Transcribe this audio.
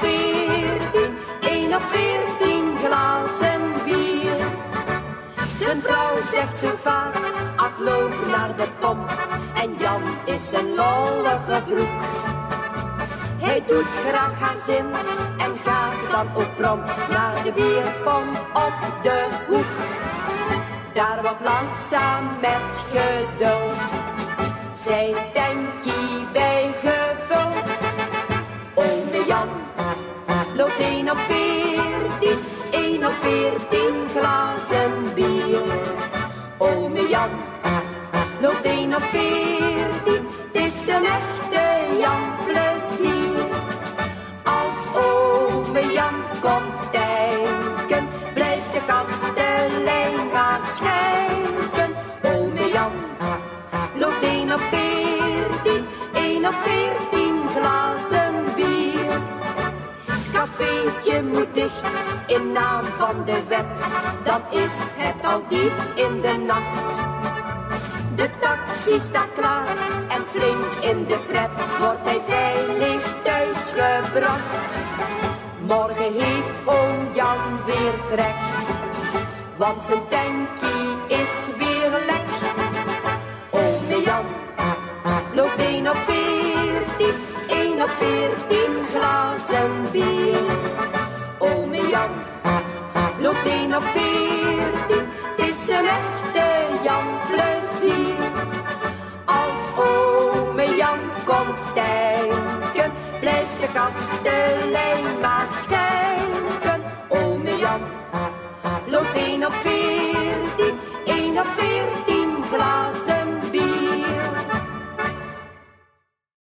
14, 1 op 14 glazen bier. Zijn vrouw zegt zo vaak, ach loop naar de pomp. En Jan is een lollige broek. Hij doet graag haar zin en gaat dan ook prompt naar de bierpomp op de hoek. Daar wordt langzaam met geduld zijn tankie bij gevuld. Ome Jan loopt 1 op 14, 1 op 14 glazen bier. Ome Jan loopt 1 op 14, het is een echte Jan plezier. Als ome Jan komt tanken, blijft de kastelein maar schenken. Ome Jan loopt 1 op 14, 1 op 14 glazen bier. Het cafeetje moet dicht in naam van de wet, dan is het al diep in de nacht. De taxi staat klaar en flink in de pret wordt hij veilig thuis gebracht. Morgen heeft oom Jan weer trek, want zijn tankie is weer lek. Ome Jan loopt 1 op 14, 1 op 14 glazen bier. Ome Jan loopt 1 op 14, het is een echte Jan plezier. Als ome Jan komt tanken, blijft de kastelein